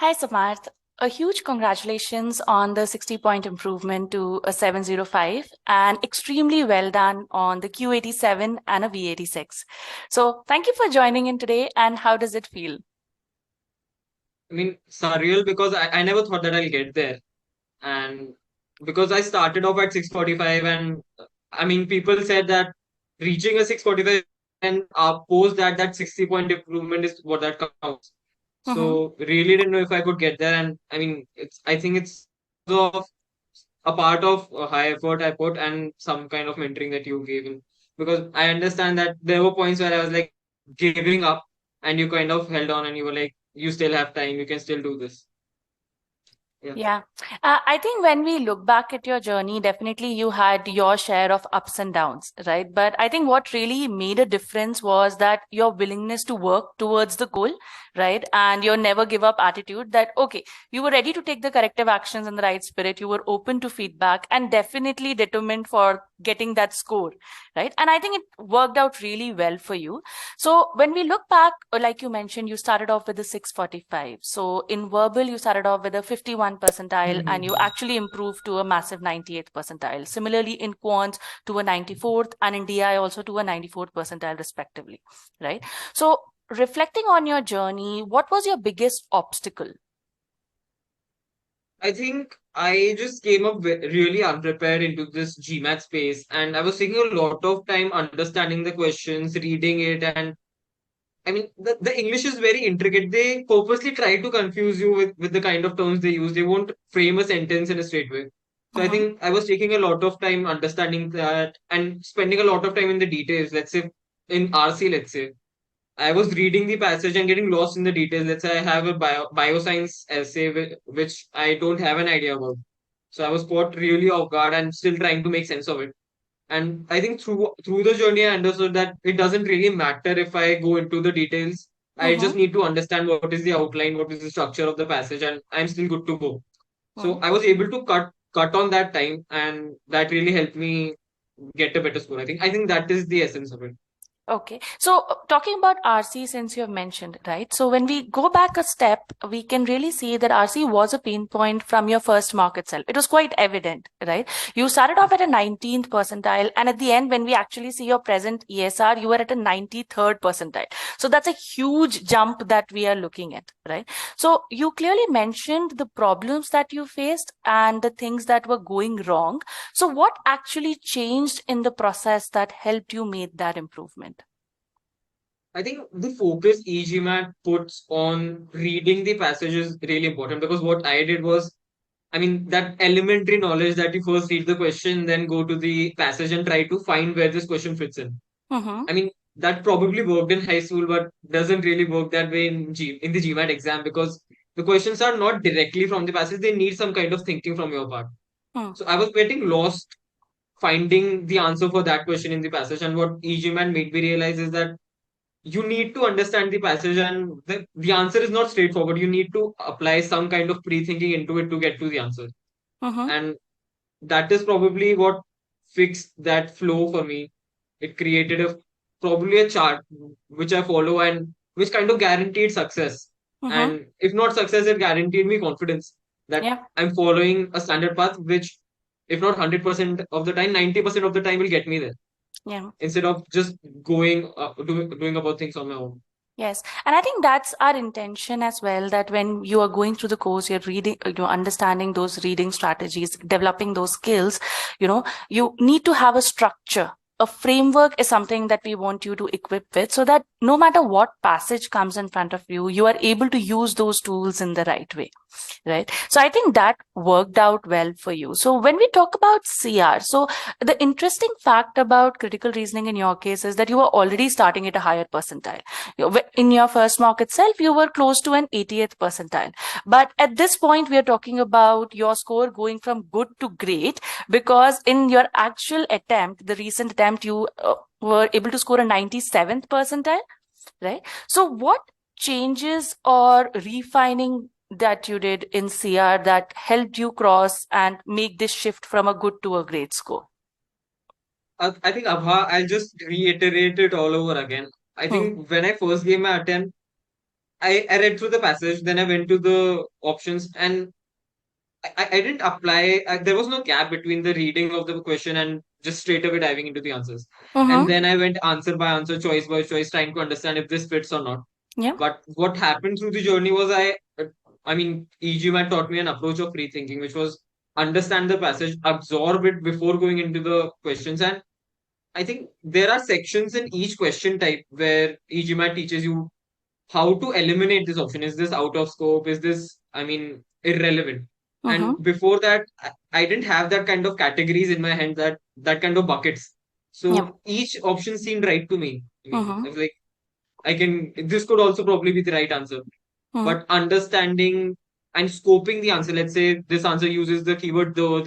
Hi, Samarth. A huge congratulations on the 60-point improvement to a 705 and extremely well done on the Q87 and a V86. So thank you for joining in today. And how does it feel? I mean, surreal because I never thought that I'll get there. And because I started off at 645, and I mean, people said that reaching a 645 and post that 60-point improvement is what that counts. Mm-hmm. So really didn't know if I could get there. And I mean, I think it's of a part of high effort I put and some kind of mentoring that you gave him. Because I understand that there were points where I was like giving up, and you kind of held on and you were like, you still have time, you can still do this. Yeah. Yeah. I think when we look back at your journey, definitely you had your share of ups and downs, right? But I think what really made a difference was that your willingness to work towards the goal, right? And your never give up attitude that, okay, you were ready to take the corrective actions in the right spirit. You were open to feedback and definitely determined for getting that score, right? And I think it worked out really well for you. So when we look back, like you mentioned, you started off with a 645. So in verbal, you started off with a 51 percentile and you Mhm. actually improved to a massive 98th percentile. Similarly, in quant to a 94th and in DI also to a 94th percentile respectively, right? So reflecting on your journey, what was your biggest obstacle? I think I just came up really unprepared into this GMAT space, and I was taking a lot of time understanding the questions, reading it, and I mean, the English is very intricate. They purposely try to confuse you with the kind of terms they use. They won't frame a sentence in a straight way. So I Mm-hmm. think I was taking a lot of time understanding that and spending a lot of time in the details. Let's say in RC, let's say. I was reading the passage and getting lost in the details. Let's say I have a bioscience essay which I don't have an idea about. So I was caught really off guard and still trying to make sense of it. And I think through the journey, I understood that it doesn't really matter if I go into the details. I just Mm-hmm. need to understand what is the outline, what is the structure of the passage, and I'm still good to go. So I was able to cut on that time, and that really helped me get a better score. I think that is the essence of it. Okay. So talking about RC, since you have mentioned, right? So when we go back a step, we can really see that RC was a pain point from your first mock itself. It was quite evident, right? You started off at a 19th percentile, and at the end, when we actually see your present ESR, you were at a 93rd percentile. So that's a huge jump that we are looking at, right? So you clearly mentioned the problems that you faced and the things that were going wrong. So what actually changed in the process that helped you make that improvement? I think the focus eGMAT puts on reading the passage is really important because what I did was, I mean, that elementary knowledge that you first read the question, then go to the passage and try to find where this question fits in. Mm-hmm. I mean, that probably worked in high school, but doesn't really work that way in the GMAT exam because the questions are not directly from the passage. They need some kind of thinking from your part. Hmm. So I was getting lost finding the answer for that question in the passage. And what eGMAT made me realize is that you need to understand the passage, and the answer is not straightforward. You need to apply some kind of pre-thinking into it to get to the answer. Mm-hmm. And that is probably what fixed that flow for me. It created probably a chart which I follow and which kind of guaranteed success. Mm-hmm. And if not success, it guaranteed me confidence that Yeah. I'm following a standard path, which, if not 100% of the time, 90% of the time will get me there Yeah. instead of just doing about things on my own. Yes. And I think that's our intention as well, that when you are going through the course, you're reading, understanding those reading strategies, developing those skills, you need to have a structure. A framework is something that we want you to equip with so that no matter what passage comes in front of you, you are able to use those tools in the right way. Right. So I think that worked out well for you. So when we talk about CR, so the interesting fact about critical reasoning in your case is that you were already starting at a higher percentile. In your first mock itself, you were close to an 80th percentile. But at this point, we are talking about your score going from good to great because in your actual attempt, the recent attempt, you were able to score a 97th percentile, right? So what changes or refining that you did in CR that helped you cross and make this shift from a good to a great score? I think Abha, I'll just reiterate it all over again. I Hmm. think when I first gave my attempt, I read through the passage, then I went to the options, and I didn't apply. There was no gap between the reading of the question and just straight away diving into the answers. And Mm-hmm. then I went answer by answer, choice by choice, trying to understand if this fits or not. Yeah. But what happened through the journey was I mean, eGMAT taught me an approach of free thinking, which was understand the passage, absorb it before going into the questions. And I think there are sections in each question type where eGMAT teaches you how to eliminate this option. Is this out of scope? Is this, I mean, irrelevant? Mm-hmm. And before that, I didn't have that kind of categories in my hand, that kind of buckets. Yep. So each option seemed right to me. I mean, I Mm-hmm. was like, this could also probably be the right answer. Mm-hmm. But understanding and scoping the answer, let's say this answer uses the keyword though,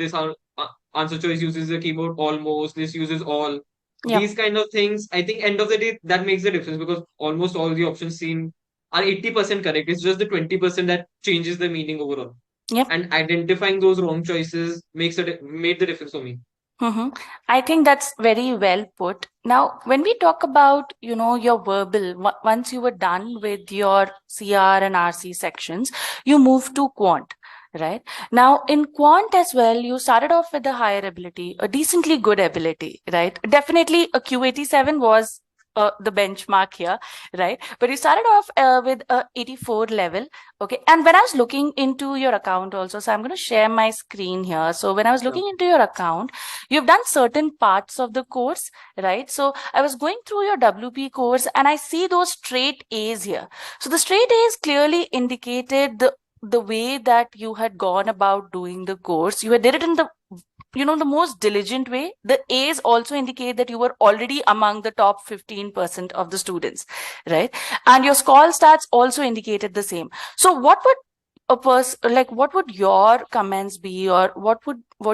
answer choice uses the keyword almost, this uses all. Yep. These kind of things, I think end of the day, that makes the difference because almost all the options seen are 80% correct. It's just the 20% that changes the meaning overall. Yep. And identifying those wrong choices made the difference for me. Mm-hmm. I think that's very well put. Now, when we talk about, your verbal, once you were done with your CR and RC sections, you move to quant, right? Now, in quant as well, you started off with a higher ability, a decently good ability, right? Definitely a Q87 was the benchmark here, right? But you started off with a 84 level. Okay. And when I was looking into your account also, so I'm going to share my screen here. So when I was Yeah. looking into your account, you've done certain parts of the course, right? So I was going through your WP course and I see those straight A's here. So the straight A's clearly indicated the way that you had gone about doing the course. You had did it in the most diligent way. The A's also indicate that you were already among the top 15% of the students, right? And your call stats also indicated the same. So what would your comments be, or what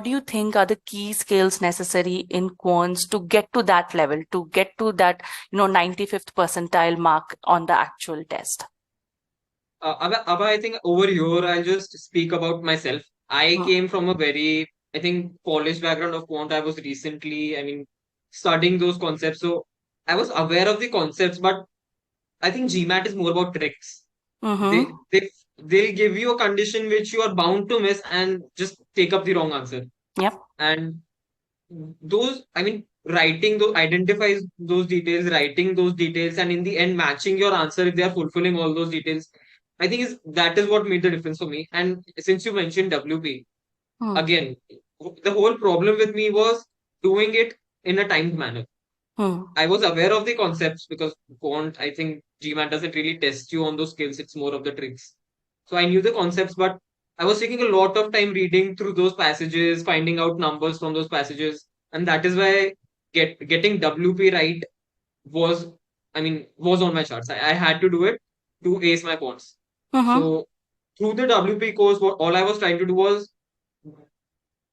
do you think are the key skills necessary in quants to get to that level, to get to that 95th percentile mark on the actual test? Abha, I think over here, I'll just speak about myself. I Hmm. came from a very, I think, polished background of quant. I was recently, I mean, studying those concepts. So I was aware of the concepts, but I think GMAT is more about tricks. They, Mm-hmm. they, they'll give you a condition which you are bound to miss and just take up the wrong answer. Yep. And those, I mean, writing those, identifies those details, writing those details, and in the end, matching your answer if they are fulfilling all those details. I think that is what made the difference for me. And since you mentioned WP, Hmm. again, the whole problem with me was doing it in a timed manner. Hmm. I was aware of the concepts because Quant, I think GMAT doesn't really test you on those skills, it's more of the tricks. So I knew the concepts, but I was taking a lot of time reading through those passages, finding out numbers from those passages. And that is why getting WP right was, I mean, was on my charts. I had to do it to ace my quants. Mm-hmm. So through the WP course, what all I was trying to do was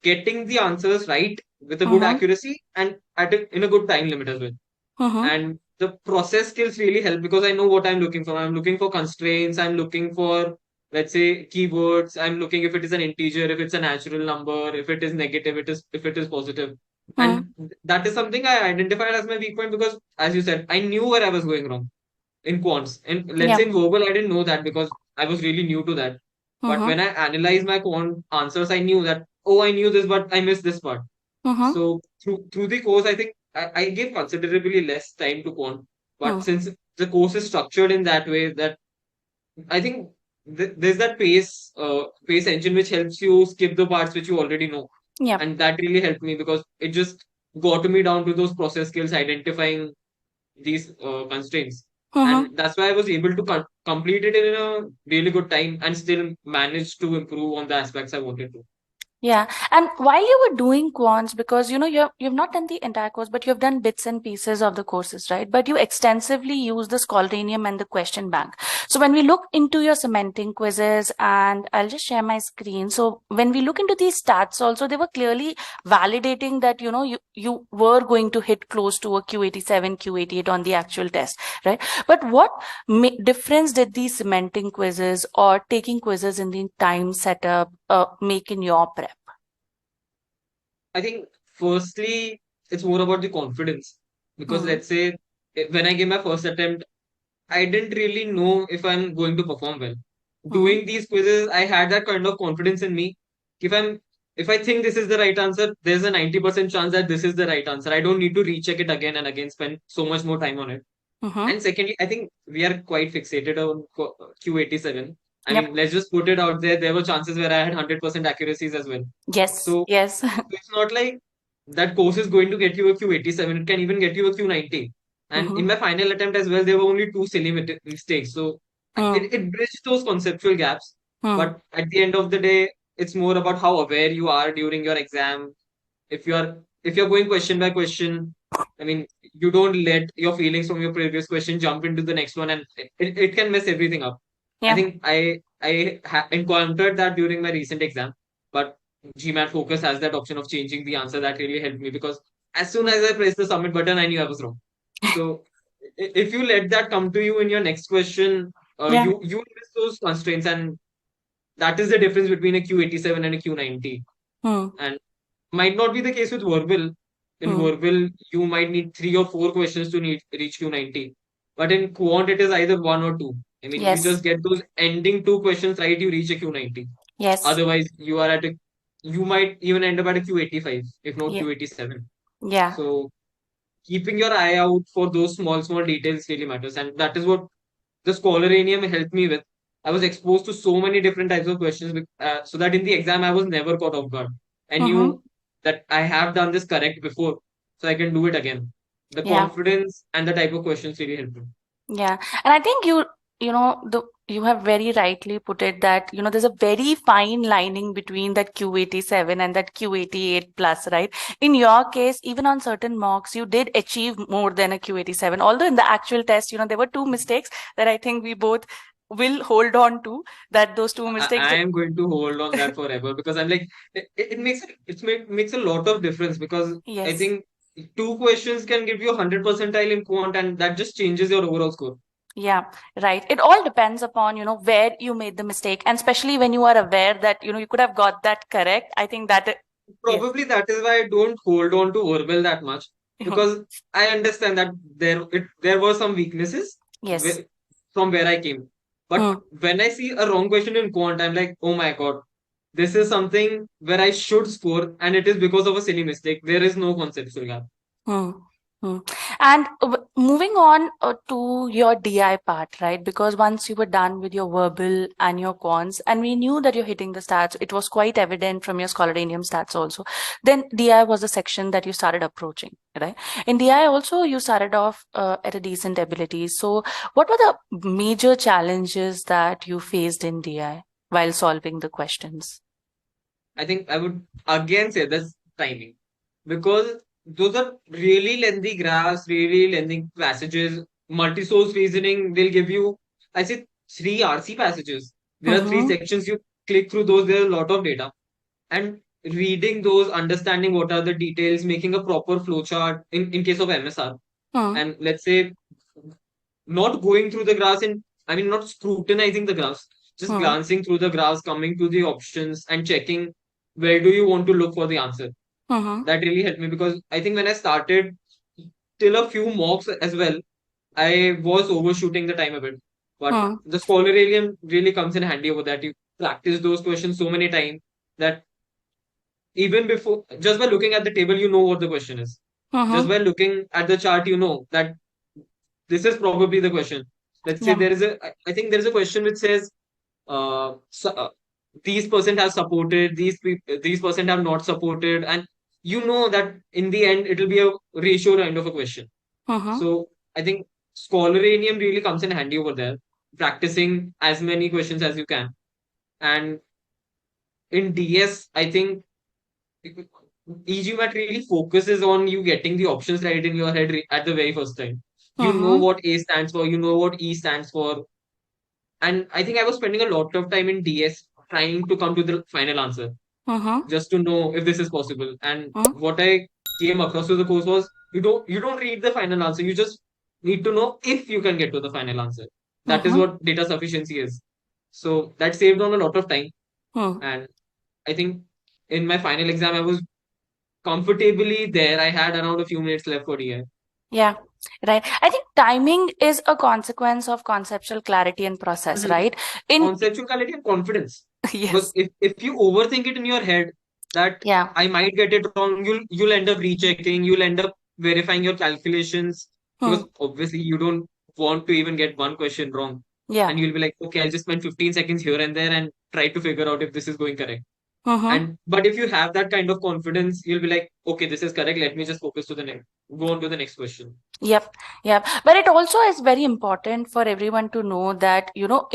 getting the answers right with a good Mm-hmm. accuracy and in a good time limit as well. Mm-hmm. And the process skills really help because I know what I'm looking for. I'm looking for constraints. I'm looking for, let's say, keywords. I'm looking if it is an integer, if it's a natural number, if it is negative, if it is positive. And that is something I identified as my weak point because, as you said, I knew where I was going wrong in quants. And let's say Yep. in verbal, I didn't know that because I was really new to that. But Mm-hmm. when I analyzed my quant answers, I knew that, oh, I knew this, but I missed this part. Mm-hmm. So through the course, I think I gave considerably less time to quant. But since the course is structured in that way, that I think there's that pace engine which helps you skip the parts which you already know, Yep. and that really helped me because it just got me down to those process skills, identifying these constraints, Mm-hmm. and that's why I was able to complete it in a really good time and still manage to improve on the aspects I wanted to. Yeah. And while you were doing quants, because you've not done the entire course, but you've done bits and pieces of the courses, right? But you extensively use the Scholarinium and the question bank. So when we look into your cementing quizzes, and I'll just share my screen. So when we look into these stats also, they were clearly validating that you were going to hit close to a Q87, Q88 on the actual test, right? But what difference did these cementing quizzes or taking quizzes in the time setup make in your prep? I think firstly, it's more about the confidence because Hmm. let's say when I gave my first attempt, I didn't really know if I'm going to perform well. Mm-hmm. Doing these quizzes, I had that kind of confidence in me. If I'm if I think this is the right answer, there's a 90% chance that this is the right answer. I don't need to recheck it again and again, spend so much more time on it. Mm-hmm. And secondly, I think we are quite fixated on Q87. I Yep. mean, let's just put it out there. There were chances where I had 100% accuracies as well. Yes. So Yes. it's not like that course is going to get you a Q87. It can even get you a Q90. And Mm-hmm. in my final attempt as well, there were only two silly mistakes. So Mm. it bridged those conceptual gaps. Mm. But at the end of the day, it's more about how aware you are during your exam. If you're going question by question, I mean, you don't let your feelings from your previous question jump into the next one, and it can mess everything up. I Yeah. think I encountered that during my recent exam, but GMAT Focus has that option of changing the answer. That really helped me because as soon Mm. as I pressed the submit button, I knew I was wrong. So if you let that come to you in your next question, Yeah. you miss those constraints, and that is the difference between a Q87 and a Q90. Mm. And might not be the case with verbal. In Mm. verbal, you might need three or four questions to reach Q90. But in quant, it is either one or two. I mean, you Yes. just get those ending two questions right, you reach a Q90. Yes. Otherwise, you might even end up at a Q85, if not Yeah. Q87. Yeah. So keeping your eye out for those small details really matters. And that is what the Scholaranium helped me with. I was exposed to so many different types of questions, so that in the exam I was never caught off guard. I Mm-hmm. knew that I have done this correct before, so I can do it again. The Yeah. confidence and the type of questions really helped me. Yeah. And I think you have very rightly put it that, there's a very fine lining between that Q87 and that Q88 plus, right? In your case, even on certain mocks, you did achieve more than a Q87. Although in the actual test, there were two mistakes that I think we both will hold on to, that those two mistakes. I am going to hold on that forever because I'm like it makes a lot of difference because I Yes. think two questions can give you 100 percentile in quant and that just changes your overall score. Yeah, right. It all depends upon, where you made the mistake. And especially when you are aware that, you could have got that correct. I think that, yes. Probably that is why I don't hold on to verbal that much because I understand that there were some weaknesses Yes. whe- from where I came. But Hmm. when I see a wrong question in quant, I'm like, oh my god, this is something where I should score, and it is because of a silly mistake. There is no conceptual gap. Hmm. Hmm. And moving on to your DI part, right? Because once you were done with your verbal and your quants, and we knew that you're hitting the stats, it was quite evident from your Scholaranium stats also. Then DI was the section that you started approaching, right? In DI also, you started off at a decent ability. So, what were the major challenges that you faced in DI while solving the questions? I think I would again say this timing because those are really lengthy graphs, really lengthy passages, multi-source reasoning. They'll give you, I say, three RC passages. There are three Mm-hmm. sections. You click through those. There are a lot of data, and reading those, understanding what are the details, making a proper flowchart in case of MSR, Hmm. and let's say not going through the graphs and I mean not scrutinizing the graphs, just Hmm. glancing through the graphs, coming to the options and checking where do you want to look for the answer. Mm-hmm. That really helped me because I think when I started till a few mocks as well, I was overshooting the time a bit. But Hmm. the scholaralium really comes in handy over that. You practice those questions so many times that even before, just by looking at the table, you know what the question is. Just Mm-hmm. by looking at the chart, you know that this is probably the question. Let's say Yeah. there is I think there is a question which says, so, these percent have supported, these percent have not supported, and you know that in the end it will be a ratio kind of a question. Mm-hmm. So I think Scholaranium really comes in handy over there, practicing as many questions as you can. And in DS, I think eGMAT really focuses on you getting the options right in your head at the very first time. You know Mm-hmm. what A stands for, you know what E stands for, and I think I was spending a lot of time in DS trying to come to the final answer Mm-hmm. just to know if this is possible. And Mm-hmm. what I came across to the course was you don't read the final answer. You just need to know if you can get to the final answer. That is Mm-hmm. what data sufficiency is. So that saved on a lot of time. Hmm. And I think in my final exam I was comfortably there. I had around a few minutes left for DI. Yeah, right. I think timing is a consequence of conceptual clarity and process, right? In Conceptual clarity and confidence. Because yes, if you overthink it in your head that yeah, I might get it wrong, you'll end up rechecking, you'll end up verifying your calculations hmm, because obviously you don't want to even get one question wrong. yeah, And you'll be like, okay, I'll just spend 15 seconds here and there and try to figure out if this is going correct. mm-hmm. And but if you have that kind of confidence, you'll be like, okay, this is correct. Let me just focus to the next, go on to the next question. Yep, yep. But it also is very important for everyone to know that,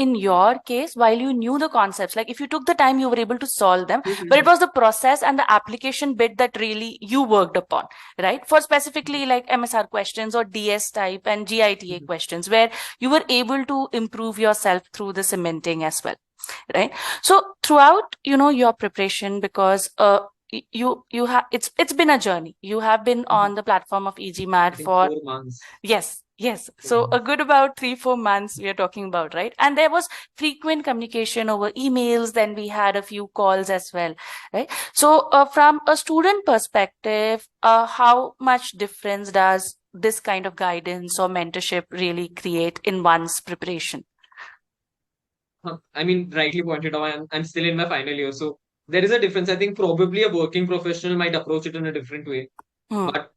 in your case, while you knew the concepts, like if you took the time, you were able to solve them, but it was the process and the application bit that really you worked upon, right? For specifically like MSR questions or DS type and GITA questions, where you were able to improve yourself through the cementing as well, right? So throughout, your preparation, because you have it's been a journey. You have been on the platform of I eGMAT think for 4 months. yes. Four So a months. good about 3-4 months we are talking about, right? And there was frequent communication over emails. Then we had a few calls as well, right? So from a student perspective, how much difference does this kind of guidance or mentorship really create in one's preparation? I mean, rightly pointed out, I'm still in my final year. So there is a difference. I think probably a working professional might approach it in a different way. Hmm. But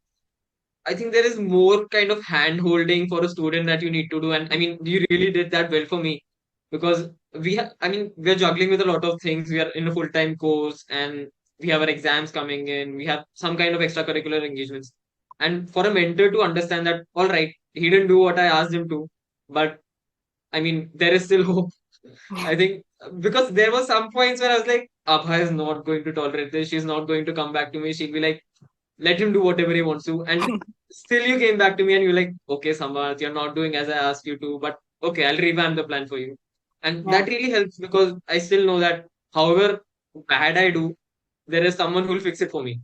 I think there is more kind of hand holding for a student that you need to do. And I mean, you really did that well for me because I mean, we're juggling with a lot of things. We are in a full time course and we have our exams coming in. We have some kind of extracurricular engagements. And for a mentor to understand that, all right, he didn't do what I asked him to, but I mean, there is still hope. I think because there were some points where I was like, Abha is not going to tolerate this. She's not going to come back to me. She'll be like, let him do whatever he wants to. And still, you came back to me and you're like, okay, Samarth, you're not doing as I asked you to, but okay, I'll revamp the plan for you. And Yeah. that really helps because I still know that however bad I do, there is someone who'll fix it for me.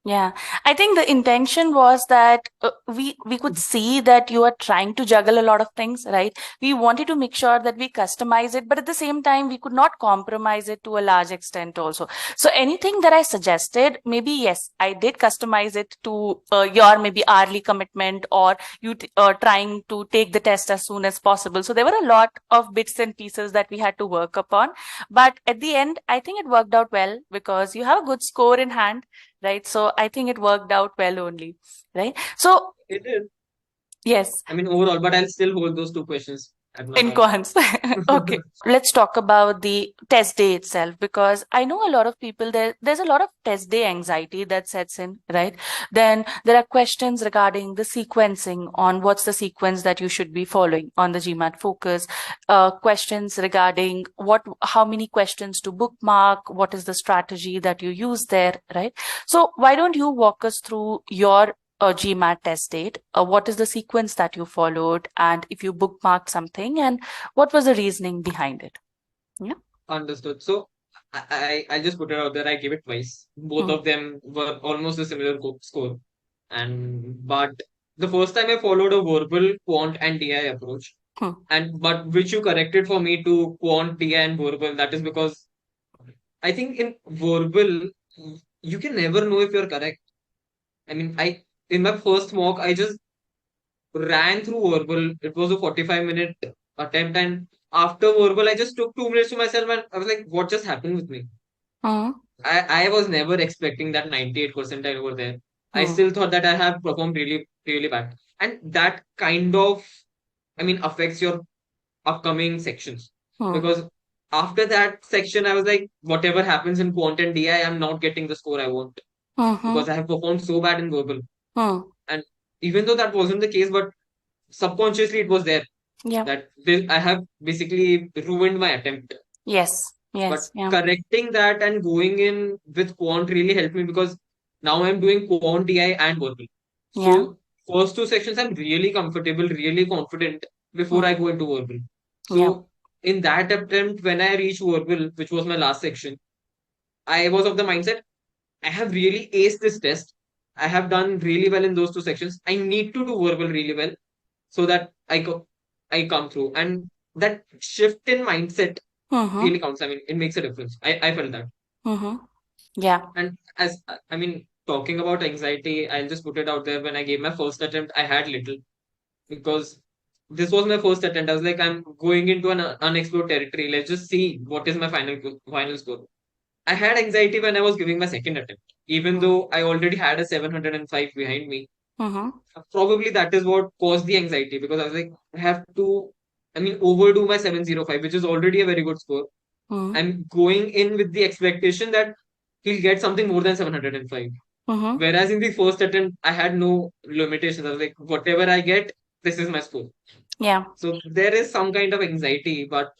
Yeah, I think the intention was that we could see that you are trying to juggle a lot of things, right? We wanted to make sure that we customize it, but at the same time, we could not compromise it to a large extent also. So anything that I suggested, maybe yes, I did customize it to your maybe hourly commitment or you trying to take the test as soon as possible. So there were a lot of bits and pieces that we had to work upon, but at the end, I think it worked out well because you have a good score in hand, right? So I think it worked out well only, right? So It is. yes, I mean, overall, but I'll still hold those two questions at my in heart. quants. Okay. Let's talk about the test day itself because I know a lot of people there's a lot of test day anxiety that sets in, right? Then there are questions regarding the sequencing on what's the sequence that you should be following on the GMAT focus, questions regarding how many questions to bookmark, what is the strategy that you use there, right? So why don't you walk us through your GMAT test date? What is the sequence that you followed? And if you bookmarked something, and what was the reasoning behind it? Yeah. Understood. So I just put it out there. I gave it twice. Both Hmm. of them were almost a similar score. And but the first time I followed a verbal, quant, and DI approach, Hmm. and but which you corrected for me to quant, DI, and verbal. That is because I think in verbal you can never know if you're correct. I mean, I in my first mock I just ran through verbal. It was a 45-minute attempt, and after verbal I just took 2 minutes to myself, and I was like, what just happened with me? Hmm. I was never expecting that 98 percentile over there. I Hmm. still thought that I have performed really, really bad. And that kind of, I mean, affects your upcoming sections. Hmm. Because after that section, I was like, whatever happens in quant and DI, I'm not getting the score I want. Hmm. Because I have performed so bad in verbal. Hmm. And even though that wasn't the case, but subconsciously it was there Yeah. that I have basically ruined my attempt. Yes. But Yes. Yeah. correcting that and going in with quant really helped me because now I'm doing quant DI and verbal. Yeah. So first two sections I'm really comfortable, really confident before I Hmm. go into verbal. Yeah. So in that attempt, when I reached verbal, which was my last section, I was of the mindset I have really aced this test. I have done really well in those two sections. I need to do verbal really well so that I come through. And that shift in mindset Hmm. really counts. I mean, it makes a difference. I felt that. Hmm. Yeah. And as I mean, talking about anxiety, I'll just put it out there. When I gave my first attempt, I had little because this was my first attempt. I was like, I'm going into an unexplored territory. Let's just see what is my final score. I had anxiety when I was giving my second attempt, even though I already had a 705 behind me. Mm-hmm. Probably that is what caused the anxiety, because I was like, I have to, overdo my 705, which is already a very good score. Mm-hmm. I'm going in with the expectation that he'll get something more than 705. Mm-hmm. Whereas in the first attempt, I had no limitations. I was like, whatever I get, this is my score. Yeah. So there is some kind of anxiety, but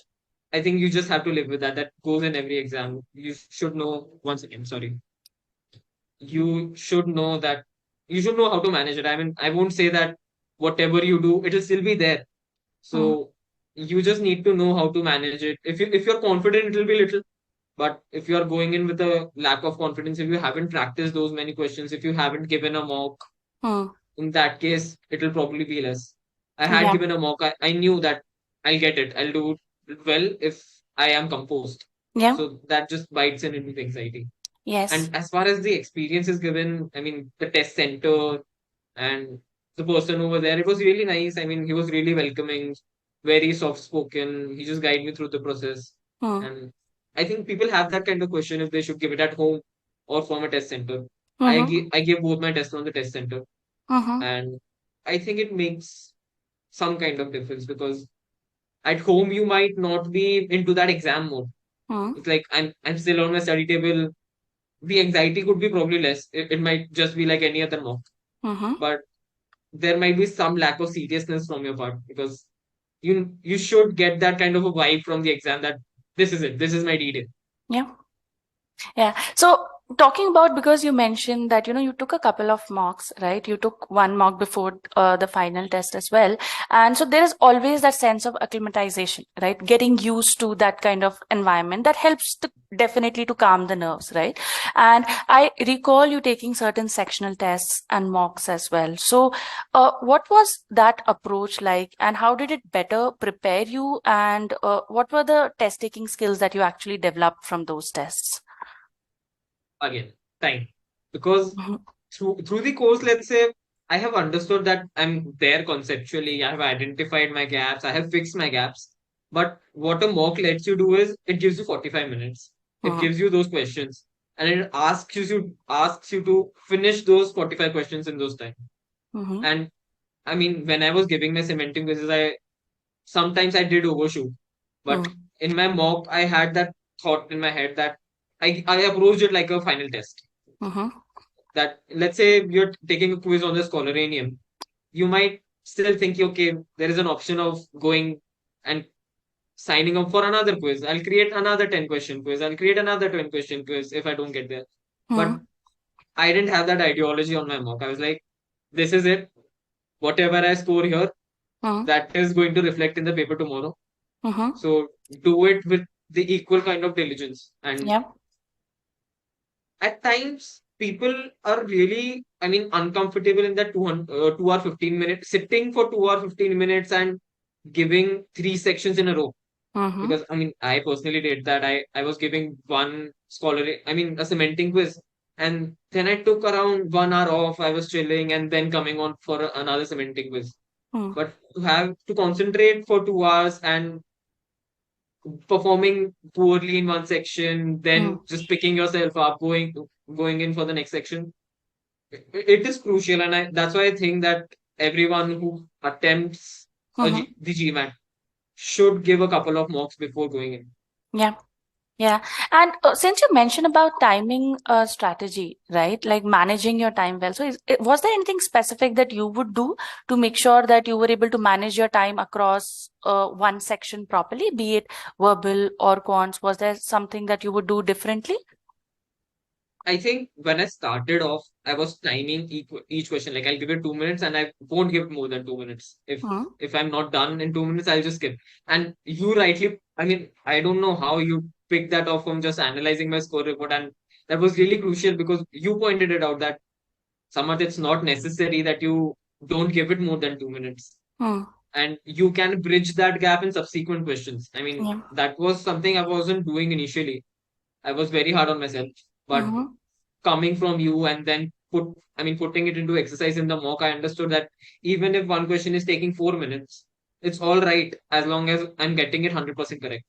I think you just have to live with that. That goes in every exam. You should know, once again, sorry. You should know that you should know how to manage it. I won't say that whatever you do, it'll still be there. Mm-hmm. So you just need to know how to manage it. If you're confident, it'll be little. But if you are going in with a lack of confidence, if you haven't practiced those many questions, if you haven't given a mock, Mm. in that case, it'll probably be less. I had Yeah. given a mock. I knew that I'll get it. I'll do it well if I am composed. Yeah. So that just bites in into the anxiety. Yes. And as far as the experience is given, the test center and the person over there, it was really nice. He was really welcoming, very soft spoken. He just guided me through the process. Mm. And I think people have that kind of question if they should give it at home or from a test center. Mm-hmm. I gave both my tests on the test center, Mm-hmm. and I think it makes some kind of difference, because at home you might not be into that exam mode. Mm. It's like I'm still on my study table. The anxiety could be probably less. It might just be like any other mock, Mm-hmm. but there might be some lack of seriousness from your part, because you should get that kind of a vibe from the exam that this is it. This is my D-Day. Yeah. Yeah. So talking about, because you mentioned that, you took a couple of mocks, right? You took one mock before the final test as well. And so there is always that sense of acclimatization, right? Getting used to that kind of environment that helps definitely to calm the nerves, right? And I recall you taking certain sectional tests and mocks as well. So what was that approach like, and how did it better prepare you? And what were the test taking skills that you actually developed from those tests? Again, time. Because Mhm. through the course, let's say, I have understood that I'm there conceptually. I have identified my gaps. I have fixed my gaps. But what a mock lets you do is it gives you 45 minutes. It Mhm. gives you those questions, and it asks you to finish those 45 questions in those time. Mhm. And when I was giving my cementing quizzes, I sometimes I did overshoot. But Mhm. in my mock, I had that thought in my head that I approached it like a final test. Mhm. That, let's say you're taking a quiz on the scholaranium, you might still think, okay, there is an option of going and signing up for another quiz. I'll create another 10 question quiz. I'll create another 10 question quiz if I don't get there. But Mhm. I didn't have that ideology on my mock. I was like, this is it. Whatever I score here, Mhm. that is going to reflect in the paper tomorrow. Mhm. So do it with the equal kind of diligence. And Yeah. at times, people are really, uncomfortable in that 2 hour 15 minutes, sitting for 2 hour 15 minutes and giving three sections in a row. Mhm. Because I personally did that. I was giving one a cementing quiz. And then I took around 1 hour off. I was chilling and then coming on for another cementing quiz. Mhm. But to have to concentrate for 2 hours and performing poorly in one section, then Mhm. just picking yourself up, going in for the next section. It is crucial, and that's why I think that everyone who attempts Mhm. the GMAT should give a couple of mocks before going in. Yeah. Yeah. And since you mentioned about timing strategy, right? Like managing your time well. So was there anything specific that you would do to make sure that you were able to manage your time across one section properly, be it verbal or quants? Was there something that you would do differently? I think when I started off, I was timing each question. Like, I'll give it 2 minutes, and I won't give more than 2 minutes. Mhm. If I'm not done in 2 minutes, I'll just skip. And you rightly, I don't know how you picked that off from just analyzing my score report, and that was really crucial because you pointed it out that Samarth, it's not necessary that you don't give it more than 2 minutes, Mhm. and you can bridge that gap in subsequent questions. Yeah. That was something I wasn't doing initially. I was very hard on myself, but Mhm. coming from you and then putting it into exercise in the mock, I understood that even if one question is taking 4 minutes, it's all right as long as I'm getting it 100% correct.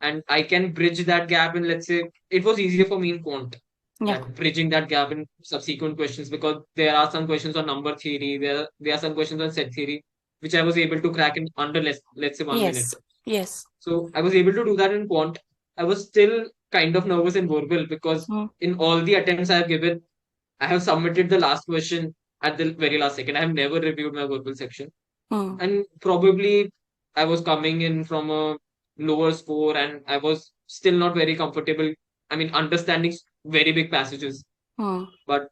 And I can bridge that gap. And let's say it was easier for me in quant, Yeah. that bridging that gap in subsequent questions, because there are some questions on number theory, there are some questions on set theory, which I was able to crack in under let's say 1 minute. Yes. Yes. So I was able to do that in quant. I was still kind of nervous in verbal because in all the attempts I have given, I have submitted the last question at the very last second. I have never reviewed my verbal section. And probably I was coming in from a lower score and I was still not very comfortable. I mean, understanding very big passages. But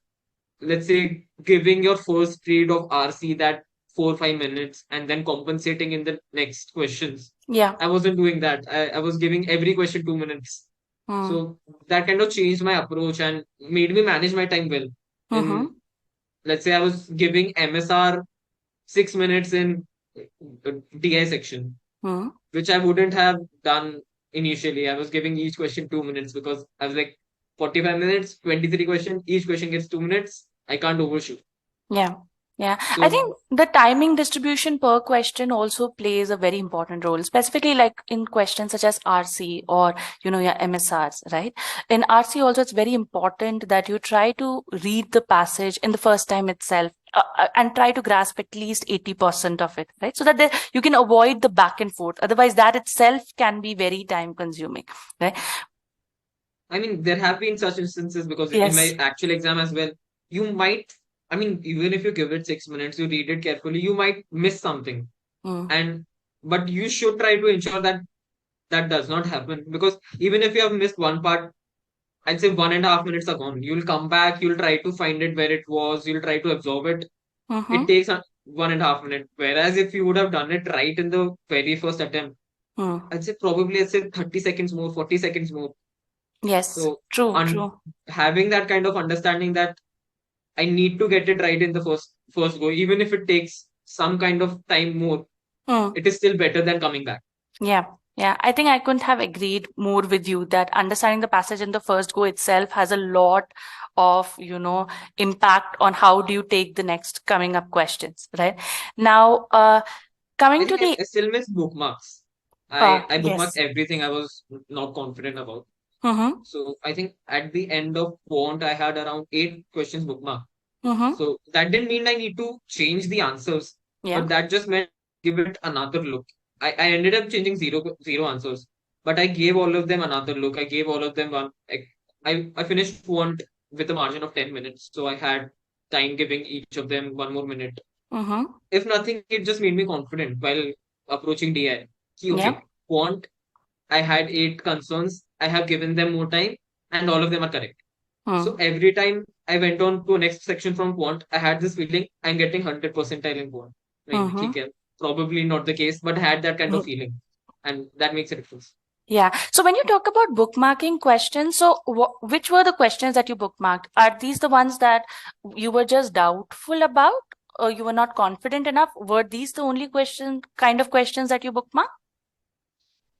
let's say giving your first read of RC that 4 or 5 minutes and then compensating in the next questions. Yeah. I wasn't doing that. I was giving every question 2 minutes. So that kind of changed my approach and made me manage my time well. In let's say I was giving MSR 6 minutes in DI section, which I wouldn't have done initially. I was giving each question 2 minutes because I was like 45 minutes, 23 questions, each question gets 2 minutes. I can't overshoot. Yeah. Yeah. So I think the timing distribution per question also plays a very important role, specifically like in questions such as RC or, your MSRs, right? In RC also, it's very important that you try to read the passage in the first time itself and try to grasp at least 80% of it, right? So that you can avoid the back and forth. Otherwise, that itself can be very time consuming, right? I mean, there have been such instances because in Yes. my actual exam as well, you might, I mean, even if you give it 6 minutes, you read it carefully, you might miss something. But you should try to ensure that that does not happen, because even if you have missed one part, I'd say 1.5 minutes are gone. You'll come back, you'll try to find it where it was, you'll try to absorb it. It takes 1.5 minutes. Whereas if you would have done it right in the very first attempt, I'd say probably, let's say 30 seconds more, 40 seconds more. Yes. So True. having that kind of understanding that I need to get it right in the first go, even if it takes some kind of time more, it is still better than coming back. Yeah. Yeah, I think I couldn't have agreed more with you that understanding the passage in the first go itself has a lot of, impact on how do you take the next coming up questions, right? Now, coming to I still miss bookmarks. I bookmarked yes. everything I was not confident about. Mm-hmm. So I think at the end of Quant, I had around 8 questions bookmarked. Mm-hmm. So that didn't mean I need to change the answers, Yeah. but that just meant give it another look. I ended up changing zero answers, but I gave all of them another look. I gave all of them one. I finished Quant with a margin of 10 minutes, so I had time giving each of them 1 more minute. If nothing, it just made me confident while approaching DI. Okay, Quant, I had 8 concerns. I have given them more time, and all of them are correct. So every time I went on to next section from quant, I had this feeling I'm getting 100 percentile in quant. Like, okay, probably not the case, but had that kind of feeling, and that makes a difference. Yeah. So when you talk about bookmarking questions, so which were the questions that you bookmarked? Are these the ones that you were just doubtful about, or you were not confident enough? Were these the only kind of questions that you bookmarked?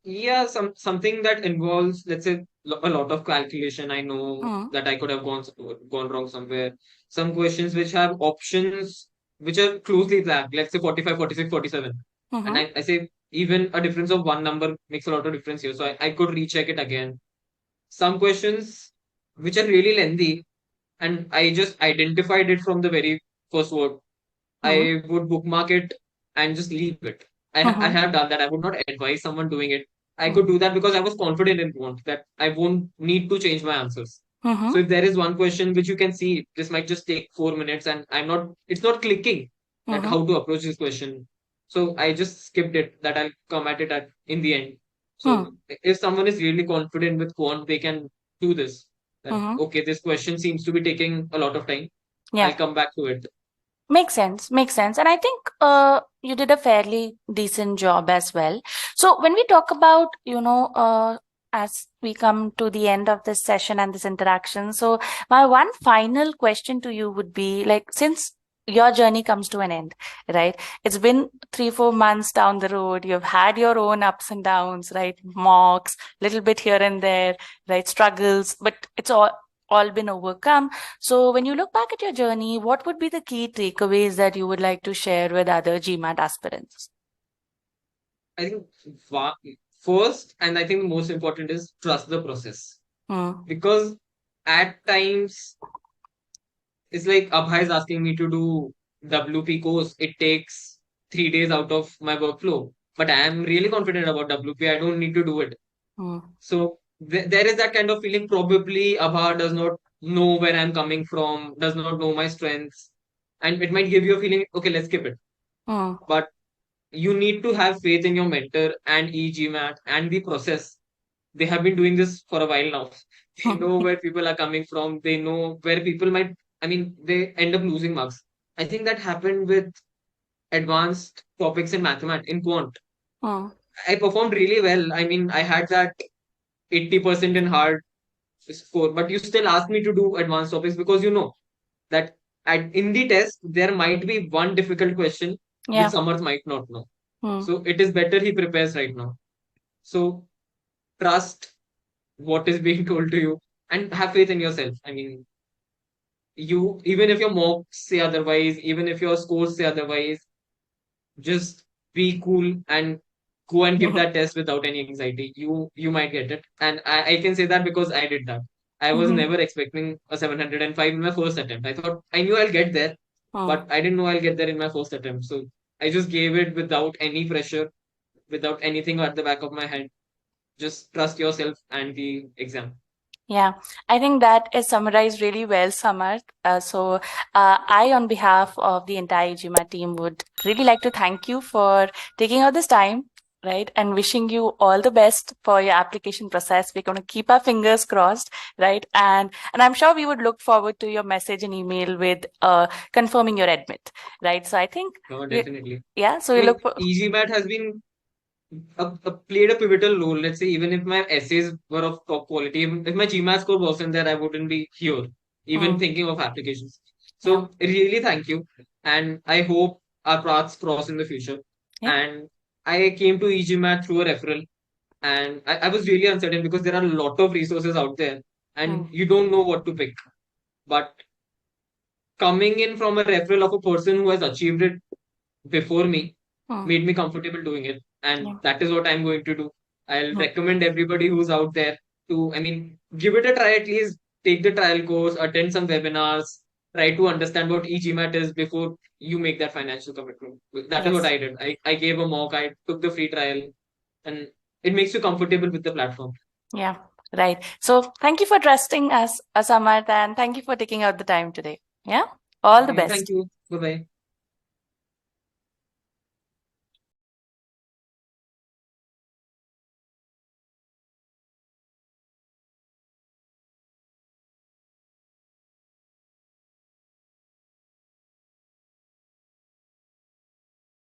Yeah, something that involves, let's say, a lot of calculation. I know that I could have gone wrong somewhere. Some questions which have options which are closely black, let's say 45, 46, 47. And I say even a difference of one number makes a lot of difference here. So I could recheck it again. Some questions which are really lengthy, and I just identified it from the very first word. I would bookmark it and just leave it. I have done that. I would not advise someone doing it. I could do that because I was confident in quant that I won't need to change my answers. So if there is one question which you can see, this might just take 4 minutes and it's not clicking that how to approach this question. So I just skipped it, that I'll come at it in the end. So if someone is really confident with quant, they can do this. That, okay, this question seems to be taking a lot of time. Yeah. I'll come back to it. Makes sense. And I think you did a fairly decent job as well. So when we talk about, as we come to the end of this session and this interaction, so my one final question to you would be, like, since your journey comes to an end, right? It's been 3-4 months down the road. You've had your own ups and downs, right? Mocks, little bit here and there, right? Struggles, but it's all all been overcome. So when you look back at your journey, what would be the key takeaways that you would like to share with other GMAT aspirants? I think first, and I think most important is trust the process. Hmm. Because at times it's like Abha is asking me to do WP course. It takes 3 days out of my workflow. But I am really confident about WP. I don't need to do it. Hmm. So there is that kind of feeling. Probably Abha does not know where I'm coming from, does not know my strengths. And it might give you a feeling, okay, let's skip it. Hmm. But you need to have faith in your mentor and eGMAT and the process. They have been doing this for a while now. They know where people are coming from. They know where people might, I mean, they end up losing marks. I think that happened with advanced topics in mathematics, in quant. Hmm. I performed really well. I mean, I had that 80% in hard score, but you still asked me to do advanced topics because you know that in the test, there might be one difficult question which Yeah. Samarth might not know. Hmm. So it is better he prepares right now. So trust what is being told to you and have faith in yourself. I mean, you even if your mocks say otherwise, even if your scores say otherwise, just be cool and go and give that test without any anxiety. You might get it. And I can say that because I did that. I was Hmm. never expecting a 705 in my first attempt. I thought I knew I'll get there, Hmm. but I didn't know I'll get there in my first attempt. So I just gave it without any pressure, without anything at the back of my head. Just trust yourself and the exam. Yeah, I think that is summarized really well, Samarth. I, on behalf of the entire GMAT team, would really like to thank you for taking out this time, right? And wishing you all the best for your application process. We're going to keep our fingers crossed, right? And I'm sure we would look forward to your message and email with confirming your admit, right? So I think, No, we, definitely. yeah, so I we mean, look for, eGMAT has been played a pivotal role. Let's say, even if my essays were of top quality, if my GMAT score wasn't there, I wouldn't be here, even hmm, thinking of applications. yeah, So, really, thank you. And I hope our paths cross in the future. yeah, And I came to eGMAT through a referral, and I was really uncertain because there are a lot of resources out there, hmm, and you don't know what to pick. But coming in from a referral of a person who has achieved it before me hmm, made me comfortable doing it. And yeah, that is what I'm going to do. I'll hmm, recommend everybody who's out there to, I mean, give it a try at least, take the trial course, attend some webinars, try to understand what eGMAT is before you make that financial commitment. That is what yes. I did. I gave a mock, I took the free trial, and it makes you comfortable with the platform. Yeah, right. So thank you for trusting us, Samarth, and thank you for taking out the time today. Yeah, all the Okay, thank best. you. Bye bye.